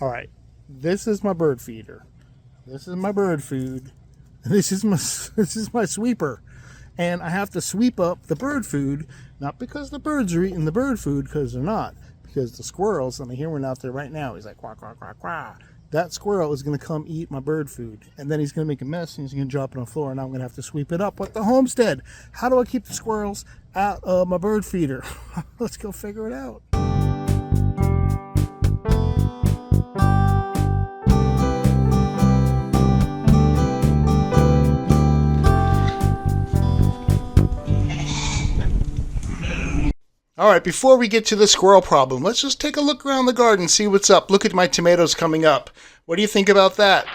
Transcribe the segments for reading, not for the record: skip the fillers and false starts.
All right, this is my bird feeder. This is my bird food. This is my this is my sweeper, and I have to sweep up the bird food, not because the birds are eating the bird food, because they're not. Because the squirrels, and I hear one out there right now. He's like quack quack quack quack. That squirrel is going to come eat my bird food, and then he's going to make a mess, and he's going to drop it on the floor, and I'm going to have to sweep it up with the Homestead. How do I keep the squirrels out of my bird feeder? Let's go figure it out. All right, before we get to the squirrel problem, let's just take a look around the garden, see what's up. Look at my tomatoes coming up. What do you think about that?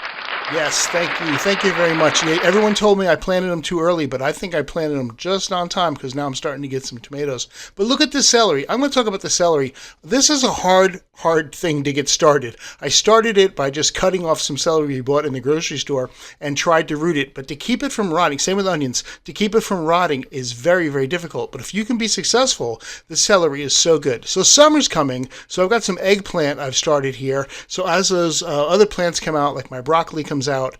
Yes, thank you. Thank you very much. Everyone told me I planted them too early, but I think I planted them just on time because now I'm starting to get some tomatoes. But look at this celery. I'm going to talk about the celery. This is a hard thing to get started. I started it by just cutting off some celery we bought in the grocery store and tried to root it. But to keep it from rotting, same with onions, to keep it from rotting is very, very difficult. But if you can be successful, the celery is so good. So summer's coming, so I've got some eggplant I've started here. So as those other plants come out, like my broccoli comes out,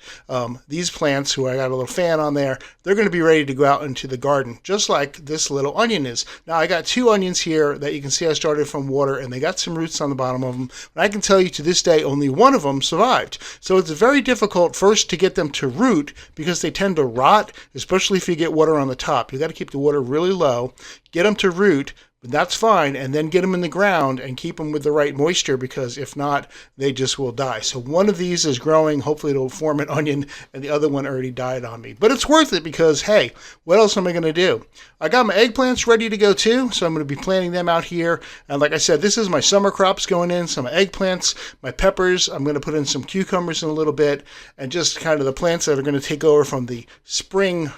these plants, who I got a little fan on there, they're going to be ready to go out into the garden, just like this little onion is. Now I got 2 onions here that you can see I started from water, and they got some roots on the bottom of them. But I can tell you to this day, only one of them survived. So it's very difficult first to get them to root because they tend to rot, especially if you get water on the top. You got to keep the water really low, get them to root. That's fine, and then get them in the ground and keep them with the right moisture, because if not, they just will die. So one of these is growing, hopefully it'll form an onion, and the other one already died on me. But it's worth it because, hey, what else am I going to do? I got my eggplants ready to go too, so I'm going to be planting them out here. And like I said, this is my summer crops going in, some eggplants, my peppers. I'm going to put in some cucumbers in a little bit, and just kind of the plants that are going to take over from the spring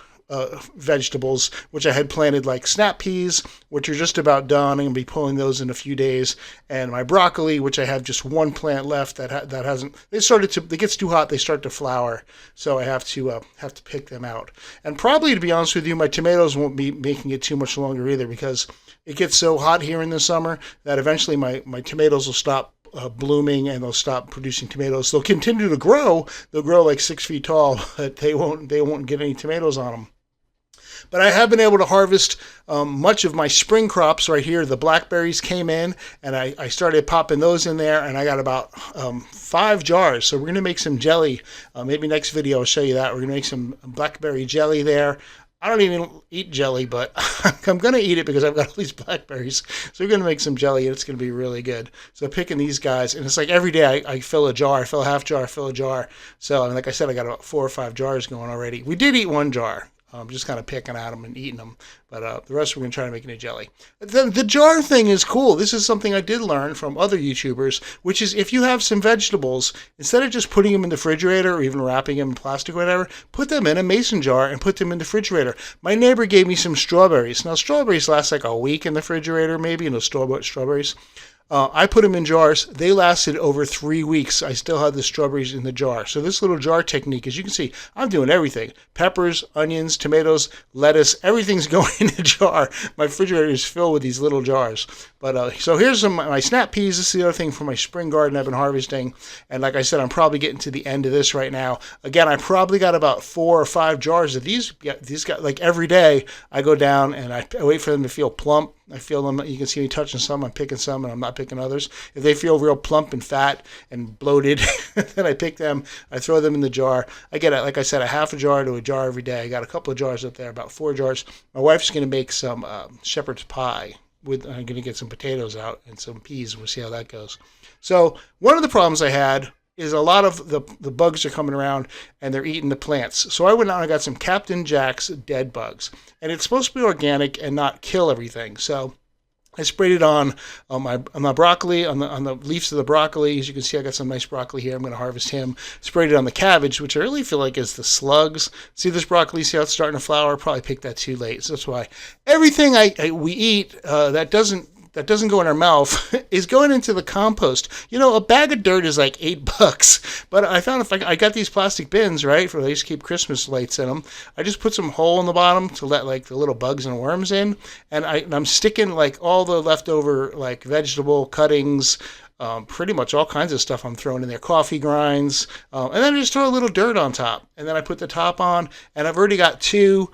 vegetables, which I had planted, like snap peas, which are just about done. I'm going to be pulling those in a few days, and my broccoli, which I have just one plant left that hasn't. It gets too hot, they start to flower, so I have to pick them out. And probably, to be honest with you, my tomatoes won't be making it too much longer either, because it gets so hot here in the summer that eventually my tomatoes will stop blooming, and they'll stop producing tomatoes. They'll continue to grow. They'll grow like 6 feet tall, but they won't get any tomatoes on them. But I have been able to harvest much of my spring crops right here. The blackberries came in, and I started popping those in there, and I got about 5 jars. So we're going to make some jelly. Maybe next video I'll show you that. We're going to make some blackberry jelly there. I don't even eat jelly, but I'm going to eat it because I've got all these blackberries. So we're going to make some jelly, and it's going to be really good. So picking these guys, and it's like every day I fill a jar. I fill a half jar, I fill a jar. So, and like I said, I got about 4 or 5 jars going already. We did eat 1 jar. Just kind of picking at them and eating them. But the rest we're going to try to make into jelly. The jar thing is cool. This is something I did learn from other YouTubers, which is if you have some vegetables, instead of just putting them in the refrigerator or even wrapping them in plastic or whatever, put them in a mason jar and put them in the refrigerator. My neighbor gave me some strawberries. Now, strawberries last like a week in the refrigerator, maybe, in those store-bought strawberries. I put them in jars. They lasted over 3 weeks. I still had the strawberries in the jar. So this little jar technique, as you can see, I'm doing everything. Peppers, onions, tomatoes, lettuce, everything's going in a jar. My refrigerator is filled with these little jars. But so here's my snap peas. This is the other thing for my spring garden I've been harvesting. And like I said, I'm probably getting to the end of this right now. Again, I probably got about 4 or 5 jars of these. These got, like, every day I go down and I wait for them to feel plump. I feel them. You can see me touching some. I'm picking some, and I'm not picking others. If they feel real plump and fat and bloated, then I pick them. I throw them in the jar. I get, like I said, a half a jar to a jar every day. I got a couple of jars up there, about 4 jars. My wife's going to make some shepherd's pie. I'm going to get some potatoes out and some peas. We'll see how that goes. So one of the problems I had is a lot of the bugs are coming around and they're eating the plants. So I went out and I got some Captain Jack's dead bugs. And it's supposed to be organic and not kill everything. So I sprayed it on my broccoli, on the leaves of the broccoli. As you can see, I got some nice broccoli here. I'm going to harvest him. Sprayed it on the cabbage, which I really feel like is the slugs. See this broccoli? See how it's starting to flower? Probably picked that too late. So that's why everything we eat that doesn't go in our mouth is going into the compost. You know, a bag of dirt is like $8, but I found if I got these plastic bins, right, for they used to keep Christmas lights in them. I just put some hole in the bottom to let like the little bugs and worms in, and I'm sticking like all the leftover like vegetable cuttings, pretty much all kinds of stuff I'm throwing in there, coffee grinds, and then I just throw a little dirt on top. And then I put the top on, and I've already got two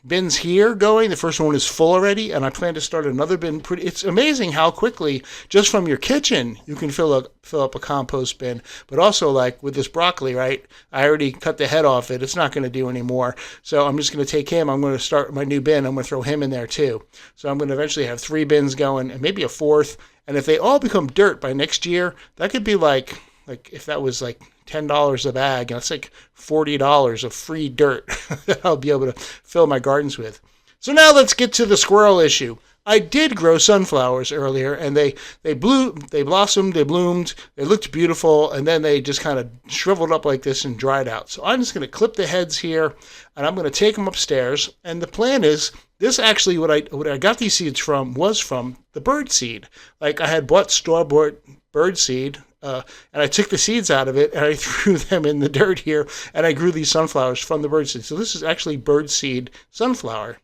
bins here going. The first one is full already, and I plan to start another bin. It's amazing how quickly, just from your kitchen, you can fill up a compost bin. But also, like with this broccoli, right? I already cut the head off it. It's not going to do anymore. So I'm just going to take him. I'm going to start my new bin. I'm going to throw him in there too. So I'm going to eventually have 3 bins going, and maybe a 4th. And if they all become dirt by next year, that could be like if that was like $10 a bag, and it's like $40 of free dirt that I'll be able to fill my gardens with. So now let's get to the squirrel issue. I did grow sunflowers earlier, and they blossomed, they bloomed, they looked beautiful, and then they just kind of shriveled up like this and dried out. So I'm just going to clip the heads here, and I'm going to take them upstairs. And the plan is, this actually, what I got these seeds from was from the birdseed. Like I had bought store-bought birdseed, and I took the seeds out of it, and I threw them in the dirt here, and I grew these sunflowers from the birdseed. So this is actually birdseed sunflower.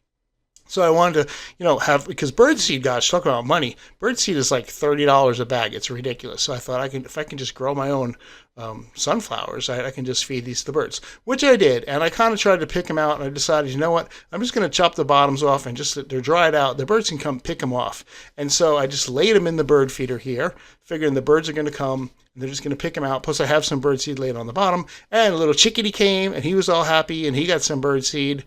So I wanted to, have, because birdseed, gosh, talk about money. Birdseed is like $30 a bag. It's ridiculous. So I thought if I can just grow my own sunflowers, I can just feed these to the birds, which I did. And I kind of tried to pick them out, and I decided, you know what? I'm just going to chop the bottoms off, and just they're dried out. The birds can come pick them off. And so I just laid them in the bird feeder here, figuring the birds are going to come, and they're just going to pick them out. Plus I have some birdseed laid on the bottom. And a little chickadee came, and he was all happy, and he got some birdseed.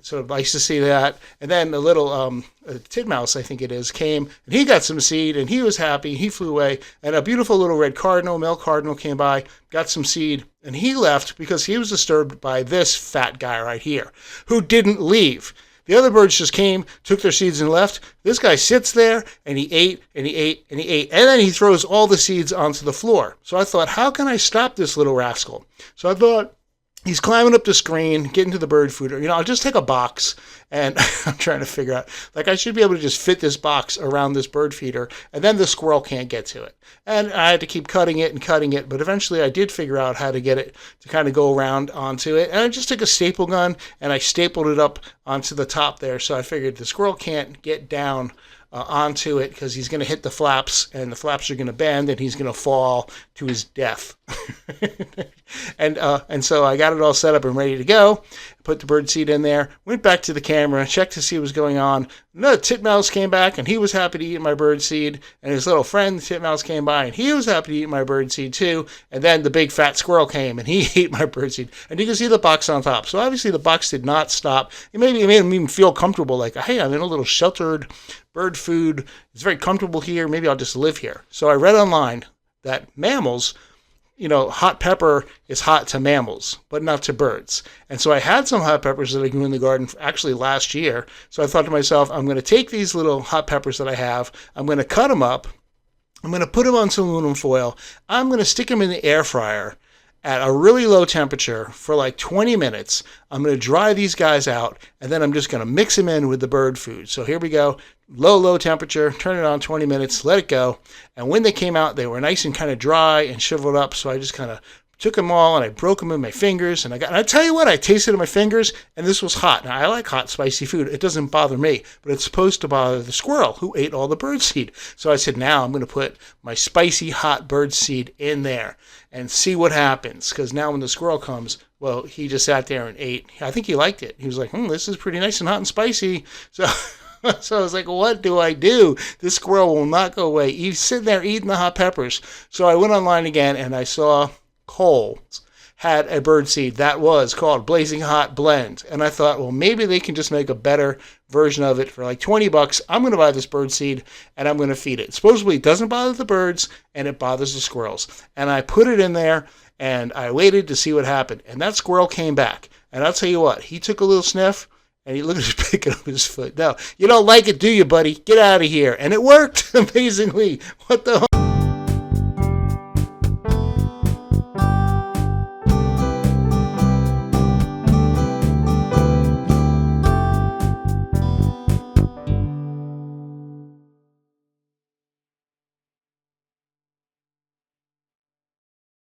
So nice to see that. And then a little titmouse, I think it is, came, and he got some seed, and he was happy. He flew away. And a beautiful little red cardinal, male cardinal, came by, got some seed, and he left because he was disturbed by this fat guy right here, who didn't leave. The other birds just came, took their seeds, and left. This guy sits there, and he ate, and he ate, and he ate, and then he throws all the seeds onto the floor. So I thought, how can I stop this little rascal? So I thought, he's climbing up the screen, getting to the bird fooder. I'll just take a box, and I'm trying to figure out, I should be able to just fit this box around this bird feeder, and then the squirrel can't get to it. And I had to keep cutting it, but eventually I did figure out how to get it to kind of go around onto it. And I just took a staple gun, and I stapled it up onto the top there, so I figured the squirrel can't get down onto it because he's going to hit the flaps, and the flaps are going to bend, and he's going to fall to his death. And so I got it all set up and ready to go. Put the birdseed in there, went back to the camera, checked to see what was going on. Another titmouse came back, and he was happy to eat my birdseed. And his little friend, the titmouse, came by, and he was happy to eat my birdseed too. And then the big fat squirrel came, and he ate my birdseed. And you can see the box on top. So obviously the box did not stop. It made him even feel comfortable, like, hey, I'm in a little sheltered bird food. It's very comfortable here. Maybe I'll just live here. So I read online that mammals, hot pepper is hot to mammals, but not to birds. And so I had some hot peppers that I grew in the garden actually last year. So I thought to myself, I'm going to take these little hot peppers that I have, I'm going to cut them up, I'm going to put them on some aluminum foil, I'm going to stick them in the air fryer at a really low temperature for like 20 minutes. I'm going to dry these guys out, and then I'm just going to mix them in with the bird food. So here we go. Low temperature, turn it on 20 minutes, let it go. And when they came out, they were nice and kind of dry and shriveled up. So I just kind of took them all, and I broke them in my fingers. And I tell you what, I tasted it in my fingers, and this was hot. Now, I like hot, spicy food. It doesn't bother me, but it's supposed to bother the squirrel who ate all the birdseed. So I said, now I'm going to put my spicy hot birdseed in there and see what happens. Because now when the squirrel comes, well, he just sat there and ate. I think he liked it. He was like, this is pretty nice and hot and spicy. So I was like, what do I do? This squirrel will not go away. He's sitting there eating the hot peppers. So I went online again, and I saw Kohl's had a birdseed that was called Blazing Hot Blend. And I thought, well, maybe they can just make a better version of it for like $20. I'm going to buy this birdseed, and I'm going to feed it. Supposedly it doesn't bother the birds, and it bothers the squirrels. And I put it in there, and I waited to see what happened. And that squirrel came back. And I'll tell you what, he took a little sniff, and he looked at his picking up his foot. No, you don't like it, do you, buddy? Get out of here. And it worked amazingly. What the hell?